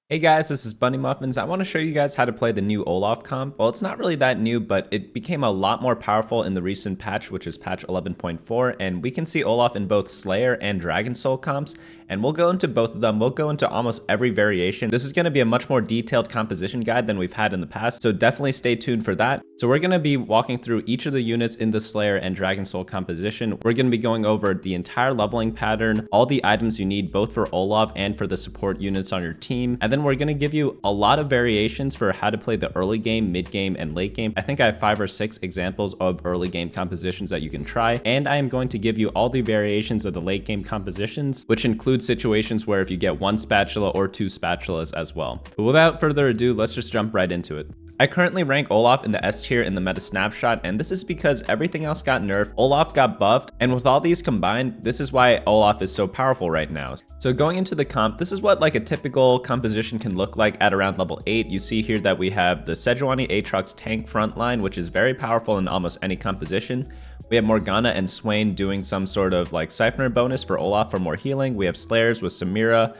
Hey guys, this is Bunny Muffins. I want to show you guys how to play the new Olaf comp. Well, it's not really that new, but it became a lot more powerful in the recent patch, which is patch 11.4, and we can see Olaf in both Slayer and Dragon Soul comps, and we'll go into both of them. We'll go into almost every variation. This is going to be a much more detailed composition guide than we've had in the past, so definitely stay tuned for that. So we're going to be walking through each of the units in the Slayer and Dragon Soul composition. We're going to be going over the entire leveling pattern, all the items you need both for Olaf and for the support units on your team, and then we're going to give you a lot of variations for how to play the early game, mid game, and late game. I think I have 5 or 6 examples of early game compositions that you can try, and I am going to give you all the variations of the late game compositions, which include situations where if you get 1 spatula or 2 spatulas as well. But without further ado, let's just jump right into it. I currently rank Olaf in the S tier in the meta snapshot, and this is because everything else got nerfed, Olaf got buffed, and with all these combined, this is why Olaf is so powerful right now. So going into the comp, this is what like a typical composition can look like at around level 8. You see here that we have the Sejuani Aatrox tank frontline, which is very powerful in almost any composition. We have Morgana and Swain doing some sort of like Siphoner bonus for Olaf for more healing. We have Slayers with Samira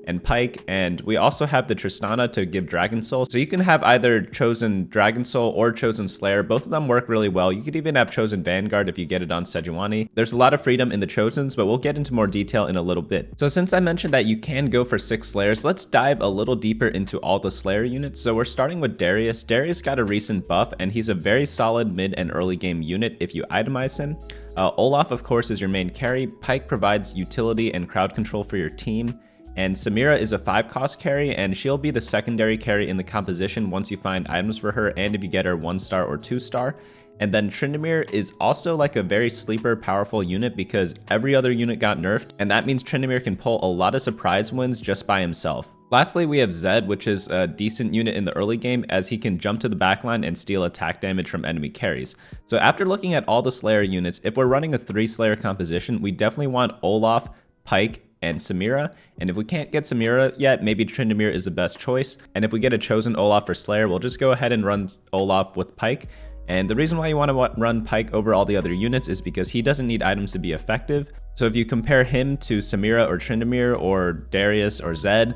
and Pike, and we also have the Tristana to give Dragon Soul. So you can have either chosen Dragon Soul or chosen Slayer. Both of them work really well. You could even have chosen Vanguard if you get it on Sejuani. There's a lot of freedom in the chosens, but we'll get into more detail in a little bit. So since I mentioned that you can go for 6 Slayers, let's dive a little deeper into all the Slayer units. So we're starting with Darius. Darius got a recent buff, and he's a very solid mid and early game unit if you itemize him. Olaf, of course, is your main carry. Pike provides utility and crowd control for your team. And Samira is a 5-cost carry, and she'll be the secondary carry in the composition once you find items for her and if you get her 1-star or 2-star. And then Tryndamere is also like a very sleeper powerful unit because every other unit got nerfed, and that means Tryndamere can pull a lot of surprise wins just by himself. Lastly, we have Zed, which is a decent unit in the early game as he can jump to the backline and steal attack damage from enemy carries. So after looking at all the Slayer units, if we're running a 3-Slayer composition, we definitely want Olaf, Pike, and Samira, and if we can't get Samira yet, maybe Tryndamere is the best choice, and if we get a chosen Olaf or Slayer, we'll just go ahead and run Olaf with Pike. And the reason why you want to run Pike over all the other units is because he doesn't need items to be effective. So if you compare him to Samira or Tryndamere or Darius or Zed,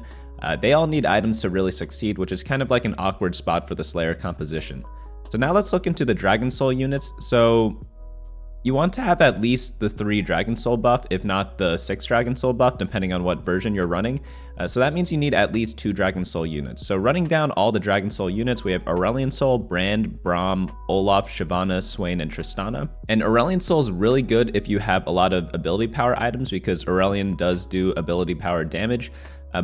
they all need items to really succeed, which is kind of like an awkward spot for the Slayer composition. So now let's look into the Dragon Soul units. So you want to have at least the 3 Dragon Soul buff, if not the 6 Dragon Soul buff, depending on what version you're running. So that means you need at least 2 Dragon Soul units. So running down all the Dragon Soul units, we have Aurelion Soul, Brand, Braum, Olaf, Shyvana, Swain, and Tristana. And Aurelion Soul is really good if you have a lot of ability power items because Aurelion does do ability power damage.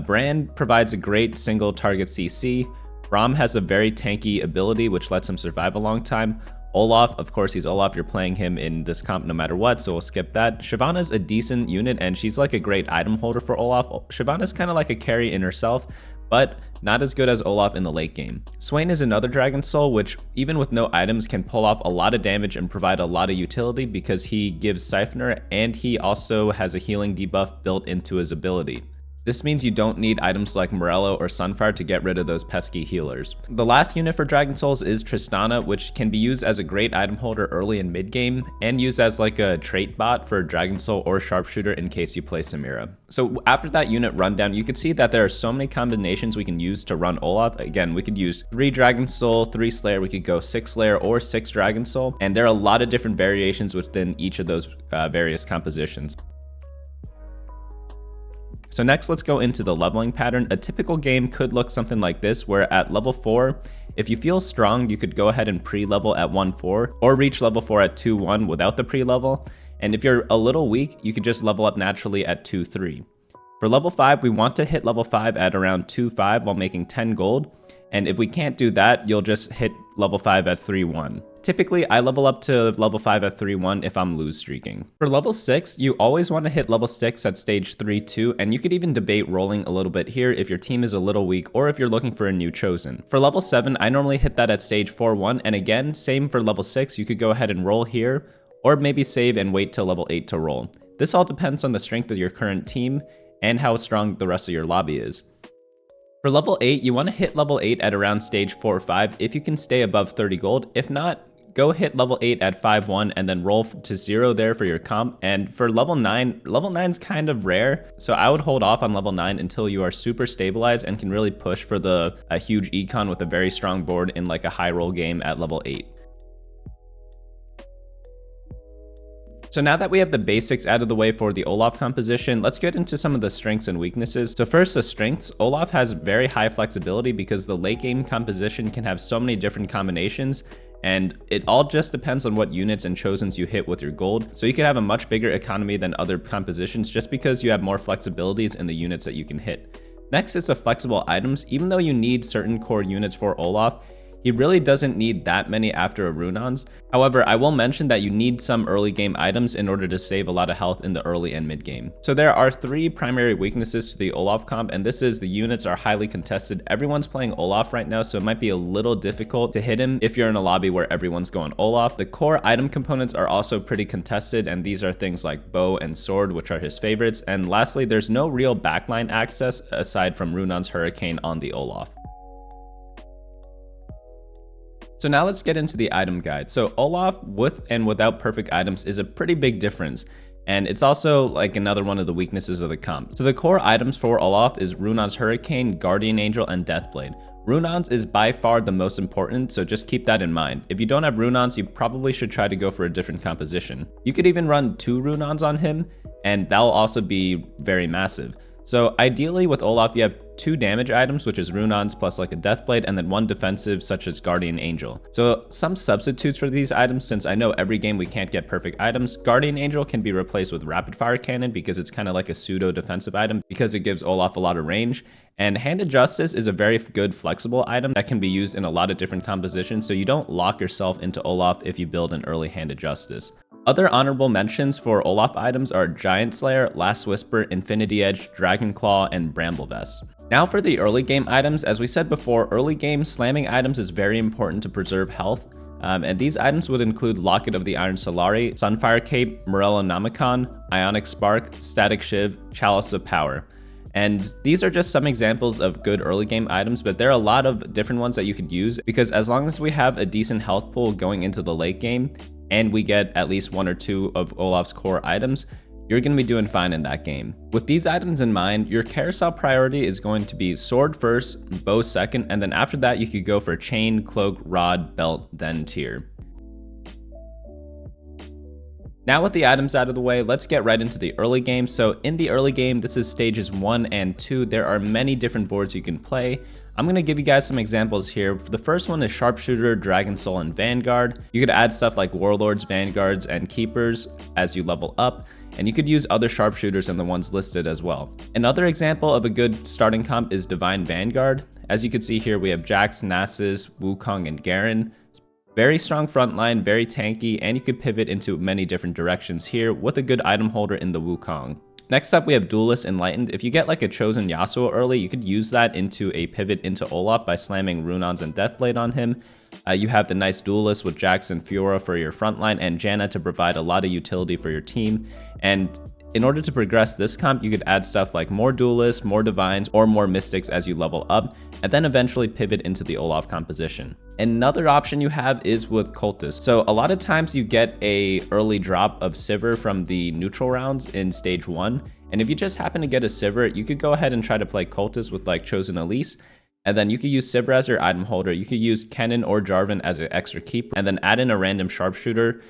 Brand provides a great single target CC. Braum has a very tanky ability which lets him survive a long time. Olaf, of course, he's Olaf, you're playing him in this comp no matter what, so we'll skip that. Shyvana's a decent unit, and she's like a great item holder for Olaf. Shyvana's kind of like a carry in herself, but not as good as Olaf in the late game. Swain is another Dragon Soul, which even with no items can pull off a lot of damage and provide a lot of utility because he gives Siphoner, and he also has a healing debuff built into his ability. This means you don't need items like Morello or Sunfire to get rid of those pesky healers. The last unit for Dragon Souls is Tristana, which can be used as a great item holder early and mid game, and used as like a trait bot for Dragon Soul or Sharpshooter in case you play Samira. So after that unit rundown, you can see that there are so many combinations we can use to run Olaf. Again, we could use 3 Dragon Soul, 3 Slayer, we could go 6 Slayer or 6 Dragon Soul, and there are a lot of different variations within each of those various compositions. So next, let's go into the leveling pattern. A typical game could look something like this, where at level 4, if you feel strong, you could go ahead and pre-level at 1-4, or reach level 4 at 2-1 without the pre-level. And if you're a little weak, you could just level up naturally at 2-3. For level 5, we want to hit level 5 at around 2-5 while making 10 gold. And if we can't do that, you'll just hit level 5 at 3-1. Typically, I level up to level 5 at 3-1 if I'm lose streaking. For level 6, you always want to hit level 6 at stage 3-2, and you could even debate rolling a little bit here if your team is a little weak or if you're looking for a new chosen. For level 7, I normally hit that at stage 4-1, and again, same for level 6, you could go ahead and roll here, or maybe save and wait till level 8 to roll. This all depends on the strength of your current team and how strong the rest of your lobby is. For level 8, you want to hit level 8 at around stage 4 or 5 if you can stay above 30 gold. If not, go hit level 8 at 5-1 and then roll to 0 there for your comp. And for level 9's kind of rare, so I would hold off on level 9 until you are super stabilized and can really push for a huge econ with a very strong board in like a high roll game at level 8. So now that we have the basics out of the way for the Olaf composition, let's get into some of the strengths and weaknesses. So first, the strengths. Olaf has very high flexibility because the late game composition can have so many different combinations, and it all just depends on what units and chosens you hit with your gold. So you could have a much bigger economy than other compositions just because you have more flexibilities in the units that you can hit. Next is the flexible items. Even though you need certain core units for Olaf, he really doesn't need that many after a Runons. However, I will mention that you need some early game items in order to save a lot of health in the early and mid game. So there are 3 primary weaknesses to the Olaf comp, and this is the units are highly contested. Everyone's playing Olaf right now, so it might be a little difficult to hit him if you're in a lobby where everyone's going Olaf. The core item components are also pretty contested, and these are things like bow and sword, which are his favorites. And lastly, there's no real backline access aside from Runon's Hurricane on the Olaf. So now let's get into the item guide. So Olaf with and without perfect items is a pretty big difference, and it's also like another one of the weaknesses of the comp. So the core items for Olaf is Runon's Hurricane, Guardian Angel, and Deathblade. Runon's is by far the most important, so just keep that in mind. If you don't have Runon's, you probably should try to go for a different composition. You could even run 2 Runon's on him, and that'll also be very massive. So ideally with Olaf, you have 2 damage items, which is Runons plus like a Deathblade, and then 1 defensive, such as Guardian Angel. So some substitutes for these items, since I know every game we can't get perfect items. Guardian Angel can be replaced with Rapid Fire Cannon because it's kind of like a pseudo defensive item because it gives Olaf a lot of range. And Handed Justice is a very good flexible item that can be used in a lot of different compositions, so you don't lock yourself into Olaf if you build an early Handed Justice. Other honorable mentions for Olaf items are Giant Slayer, Last Whisper, Infinity Edge, Dragon Claw, and Bramble Vest. Now for the early game items, as we said before, early game slamming items is very important to preserve health. And these items would include Locket of the Iron Solari, Sunfire Cape, Morello Namicon, Ionic Spark, Static Shiv, Chalice of Power. And these are just some examples of good early game items, but there are a lot of different ones that you could use because as long as we have a decent health pool going into the late game, and we get at least 1 or 2 of Olaf's core items, you're going to be doing fine in that game. With these items in mind, your carousel priority is going to be sword first, bow second, and then after that you could go for chain, cloak, rod, belt, then tier. Now with the items out of the way, let's get right into the early game. So in the early game, this is stages 1 and 2. There are many different boards you can play. I'm going to give you guys some examples here. The first one is Sharpshooter, Dragon Soul, and Vanguard. You could add stuff like Warlords, Vanguards, and Keepers as you level up, and you could use other Sharpshooters than the ones listed as well. Another example of a good starting comp is Divine Vanguard. As you can see here, we have Jax, Nasus, Wukong, and Garen. Very strong front line, very tanky, and you could pivot into many different directions here with a good item holder in the Wukong. Next up, we have Duelist Enlightened. If you get like a chosen Yasuo early, you could use that into a pivot into Olaf by slamming Runons and Deathblade on him. You have the nice Duelist with Jax and Fiora for your frontline and Janna to provide a lot of utility for your team. And in order to progress this comp, you could add stuff like more Duelists, more Divines, or more Mystics as you level up, and then eventually pivot into the Olaf composition. Another option you have is with Cultist. So a lot of times you get a early drop of Sivir from the neutral rounds in stage 1, and if you just happen to get a Sivir, you could go ahead and try to play Cultist with like Chosen Elise, and then you could use Sivir as your item holder. You could use Kennen or Jarvan as an extra keeper, and then add in a random Sharpshooter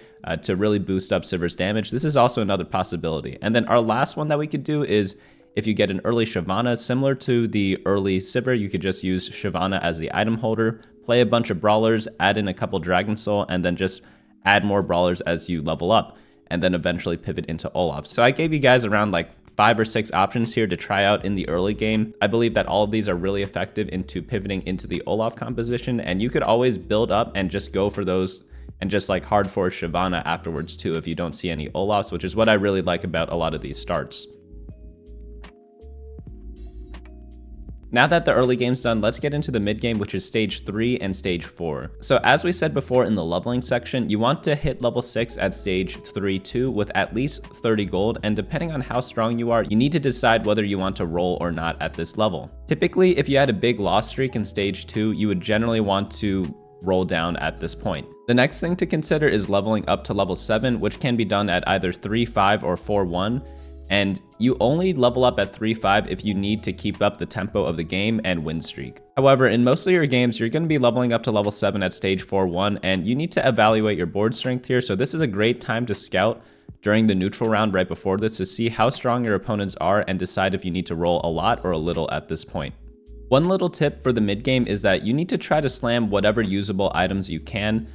to really boost up Sivir's damage. This is also another possibility. And then our last one that we could do is if you get an early Shyvana, similar to the early Sivir, you could just use Shyvana as the item holder, play a bunch of brawlers, add in a couple Dragon Soul, and then just add more brawlers as you level up, and then eventually pivot into Olaf. So I gave you guys around like 5 or 6 options here to try out in the early game. I believe that all of these are really effective into pivoting into the Olaf composition, and you could always build up and just go for those and just like hard force Shyvana afterwards too if you don't see any Olafs, which is what I really like about a lot of these starts. Now that the early game's done, let's get into the mid game, which is stage 3 and stage 4. So as we said before in the leveling section, you want to hit level 6 at stage 3-2 with at least 30 gold, and depending on how strong you are, you need to decide whether you want to roll or not at this level. Typically, if you had a big loss streak in stage 2, you would generally want to roll down at this point. The next thing to consider is leveling up to level 7, which can be done at either 3-5 or 4-1. And you only level up at 3-5 if you need to keep up the tempo of the game and win streak. However, in most of your games, you're going to be leveling up to level 7 at stage 4-1, and you need to evaluate your board strength here. So this is a great time to scout during the neutral round right before this to see how strong your opponents are and decide if you need to roll a lot or a little at this point. One little tip for the mid game is that you need to try to slam whatever usable items you can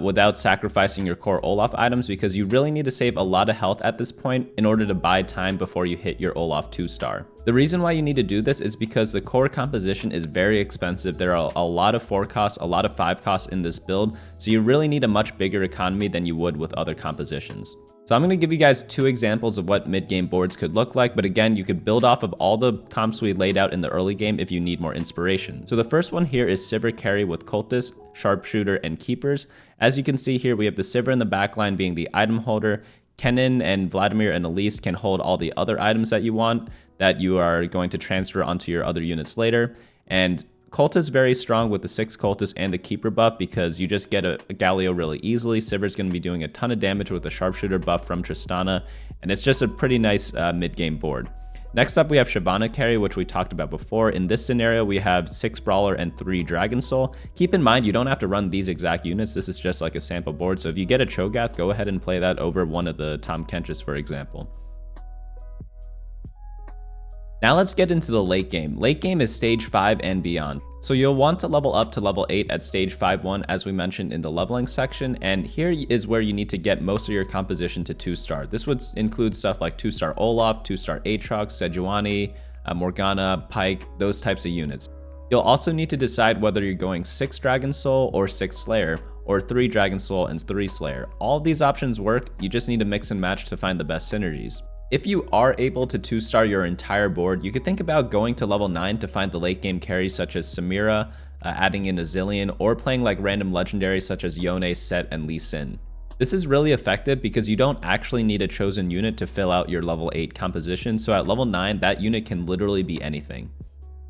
without sacrificing your core Olaf items, because you really need to save a lot of health at this point in order to buy time before you hit your Olaf 2-star. The reason why you need to do this is because the core composition is very expensive. There are a lot of 4 costs, a lot of 5 costs in this build, so you really need a much bigger economy than you would with other compositions. So I'm going to give you guys 2 examples of what mid-game boards could look like, but again, you could build off of all the comps we laid out in the early game if you need more inspiration. So the first one here is Sivir carry with Cultist, Sharpshooter, and Keepers. As you can see here, we have the Sivir in the backline being the item holder. Kennen and Vladimir and Elise can hold all the other items that you want that you are going to transfer onto your other units later. And Cultist is very strong with the 6 Cultists and the Keeper buff because you just get a Galio really easily. Sivir's going to be doing a ton of damage with the Sharpshooter buff from Tristana, and it's just a pretty nice mid-game board. Next up, we have Shyvana carry, which we talked about before. In this scenario, we have 6 Brawler and 3 Dragon Soul. Keep in mind, you don't have to run these exact units. This is just like a sample board, so if you get a Cho'Gath, go ahead and play that over one of the Tahm Kench's, for example. Now let's get into the late game. Late game is stage 5 and beyond. So you'll want to level up to level 8 at stage 5-1 as we mentioned in the leveling section, and here is where you need to get most of your composition to 2-star. This would include stuff like 2-star Olaf, 2-star Aatrox, Sejuani, Morgana, Pyke, those types of units. You'll also need to decide whether you're going 6 Dragon Soul or 6 Slayer, or 3 Dragon Soul and 3 Slayer. All of these options work, you just need to mix and match to find the best synergies. If you are able to 2-star your entire board, you could think about going to level 9 to find the late game carries such as Samira, adding in a Zillion, or playing like random legendaries such as Yone, Set, and Lee Sin. This is really effective because you don't actually need a chosen unit to fill out your level 8 composition, so at level 9 that unit can literally be anything.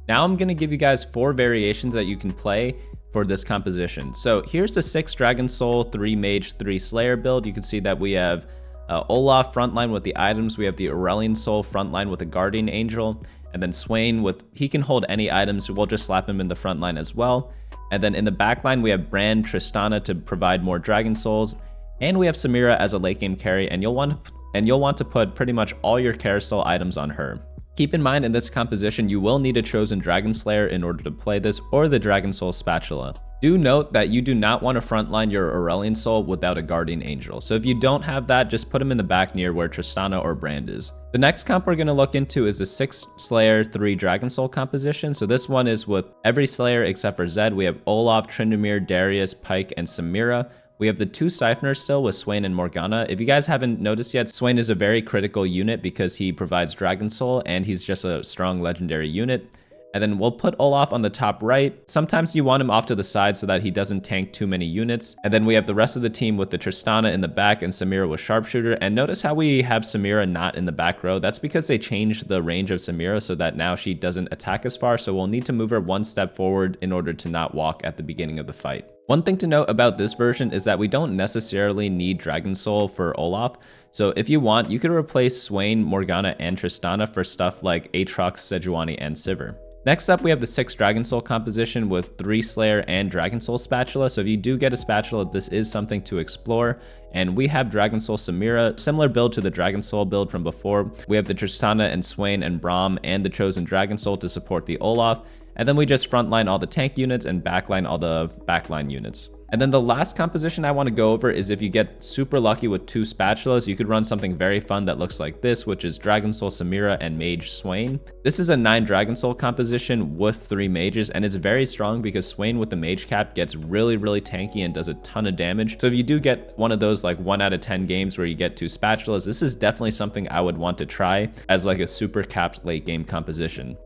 Now I'm going to give you guys 4 variations that you can play for this composition. So here's the 6 Dragon Soul, 3 Mage, 3 Slayer build. You can see that we have Olaf frontline with the items, we have the Aurelion Soul frontline with a Guardian Angel, and then Swain he can hold any items, so we'll just slap him in the front line as well. And then in the back line we have Brand, Tristana to provide more Dragon Souls, and we have Samira as a late game carry, and you'll want to put pretty much all your Carousel items on her. Keep in mind in this composition you will need a chosen Dragon Slayer in order to play this, or the Dragon Soul Spatula. Do note that you do not want to frontline your Aurelion Soul without a Guardian Angel, so if you don't have that, just put him in the back near where Tristana or Brand is. The next comp we're going to look into is the 6 Slayer, 3 Dragon Soul composition. So this one is with every Slayer except for Zed. We have Olaf, Tryndamere, Darius, Pyke, and Samira. We have the 2 Siphoners still with Swain and Morgana. If you guys haven't noticed yet, Swain is a very critical unit because he provides Dragon Soul and he's just a strong legendary unit. And then we'll put Olaf on the top right. Sometimes you want him off to the side so that he doesn't tank too many units. And then we have the rest of the team with the Tristana in the back and Samira with Sharpshooter. And notice how we have Samira not in the back row. That's because they changed the range of Samira so that now she doesn't attack as far. So we'll need to move her 1 step forward in order to not walk at the beginning of the fight. One thing to note about this version is that we don't necessarily need Dragon Soul for Olaf. So if you want, you could replace Swain, Morgana, and Tristana for stuff like Aatrox, Sejuani, and Sivir. Next up, we have the 6 Dragon Soul composition with 3 Slayer and Dragon Soul Spatula. So if you do get a Spatula, this is something to explore. And we have Dragon Soul Samira, similar build to the Dragon Soul build from before. We have the Tristana and Swain and Braum and the chosen Dragon Soul to support the Olaf. And then we just frontline all the tank units and backline all the backline units. And then the last composition I want to go over is if you get super lucky with 2 Spatulas, you could run something very fun that looks like this, which is Dragon Soul Samira and Mage Swain. This is a 9 Dragon Soul composition with 3 mages, and it's very strong because Swain with the mage cap gets really tanky and does a ton of damage. So if you do get one of those like 1 out of 10 games where you get 2 Spatulas, this is definitely something I would want to try as like a super capped late game composition.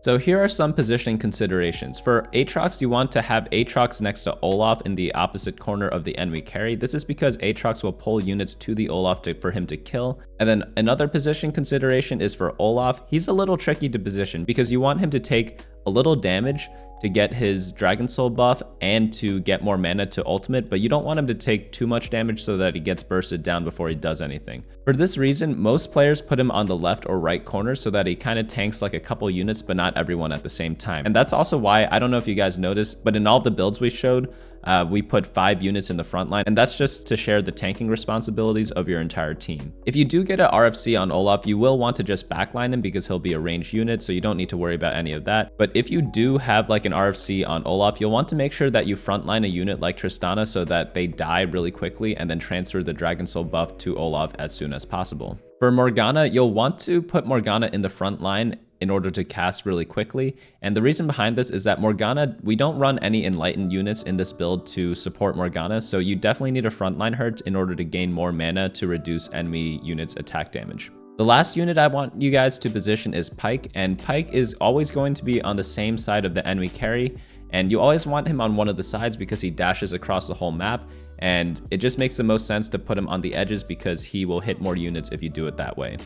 So here are some positioning considerations. For Aatrox, you want to have Aatrox next to Olaf in the opposite corner of the enemy carry. This is because Aatrox will pull units to the Olaf for him to kill. And then another position consideration is for Olaf. He's a little tricky to position because you want him to take a little damage to get his Dragon Soul buff and to get more mana to ultimate, but you don't want him to take too much damage so that he gets bursted down before he does anything. For this reason, most players put him on the left or right corner so that he kind of tanks like a couple units, but not everyone at the same time. And that's also why, I don't know if you guys noticed, but in all the builds we showed, we put 5 units in the front line, and that's just to share the tanking responsibilities of your entire team. If you do get an RFC on Olaf, you will want to just backline him because he'll be a ranged unit, so you don't need to worry about any of that. But if you do have like an RFC on Olaf, you'll want to make sure that you frontline a unit like Tristana so that they die really quickly and then transfer the Dragon Soul buff to Olaf as soon as possible. For Morgana, you'll want to put Morgana in the front line in order to cast really quickly. And the reason behind this is that Morgana, we don't run any enlightened units in this build to support Morgana, so you definitely need a frontline her in order to gain more mana to reduce enemy units' attack damage. The last unit I want you guys to position is Pyke, and Pyke is always going to be on the same side of the enemy carry, and you always want him on one of the sides because he dashes across the whole map, and it just makes the most sense to put him on the edges because he will hit more units if you do it that way.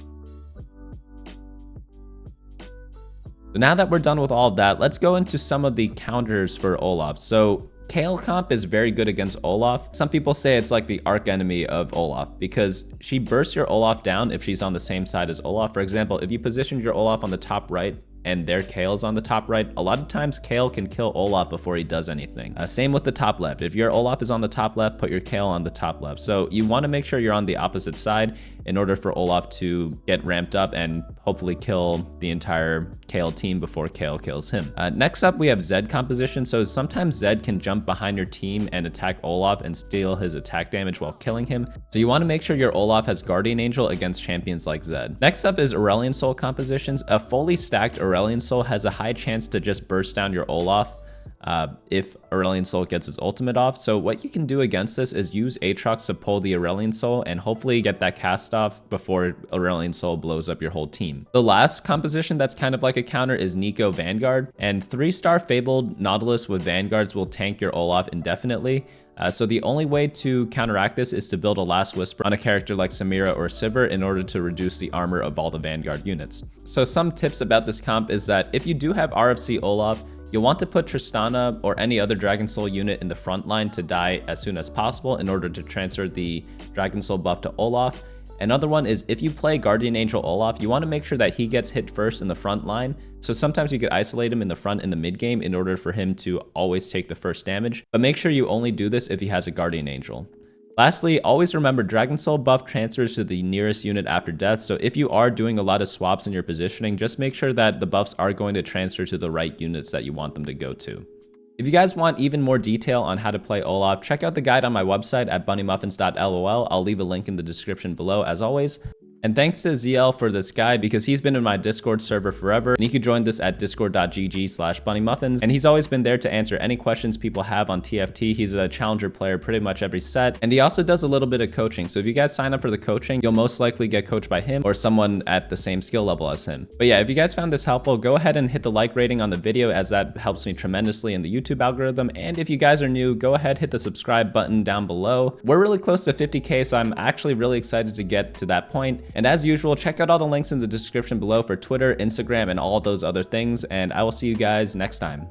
So now that we're done with all of that, let's go into some of the counters for Olaf. So Kayle comp is very good against Olaf. Some people say it's like the arch enemy of Olaf because she bursts your Olaf down if she's on the same side as Olaf. For example, if you positioned your Olaf on the top right and their Kayle's on the top right, a lot of times Kayle can kill Olaf before he does anything. Same with the top left. If your Olaf is on the top left, put your Kayle on the top left. So you want to make sure you're on the opposite side in order for Olaf to get ramped up and hopefully kill the entire Kayle team before Kayle kills him. Next up, we have Zed composition. So sometimes Zed can jump behind your team and attack Olaf and steal his attack damage while killing him. So you want to make sure your Olaf has Guardian Angel against champions like Zed. Next up is Aurelion Soul compositions. A fully stacked Aurelion Soul has a high chance to just burst down your Olaf if Aurelion Soul gets his ultimate off. So what you can do against this is use Aatrox to pull the Aurelion Soul and hopefully get that cast off before Aurelion Soul blows up your whole team. The last composition that's kind of like a counter is Nico Vanguard, and 3-star Fabled Nautilus with Vanguards will tank your Olaf indefinitely. So the only way to counteract this is to build a Last Whisper on a character like Samira or Sivir in order to reduce the armor of all the Vanguard units. So some tips about this comp is that if you do have RFC Olaf, you'll want to put Tristana or any other Dragon Soul unit in the front line to die as soon as possible in order to transfer the Dragon Soul buff to Olaf. Another one is if you play Guardian Angel Olaf, you want to make sure that he gets hit first in the front line. So sometimes you could isolate him in the front in the mid game in order for him to always take the first damage, but make sure you only do this if he has a Guardian Angel. Lastly, always remember Dragon Soul buff transfers to the nearest unit after death, so if you are doing a lot of swaps in your positioning, just make sure that the buffs are going to transfer to the right units that you want them to go to. If you guys want even more detail on how to play Olaf, check out the guide on my website at bunnymuffins.lol. I'll leave a link in the description below as always. And thanks to ZL for this guide because he's been in my Discord server forever, and you can join this at discord.gg/bunnymuffins. And he's always been there to answer any questions people have on TFT. He's a challenger player pretty much every set, and he also does a little bit of coaching. So if you guys sign up for the coaching, you'll most likely get coached by him or someone at the same skill level as him. But yeah, if you guys found this helpful, go ahead and hit the like rating on the video as that helps me tremendously in the YouTube algorithm. And if you guys are new, go ahead, hit the subscribe button down below. We're really close to 50K, so I'm actually really excited to get to that point. And as usual, check out all the links in the description below for Twitter, Instagram, and all those other things, and I will see you guys next time.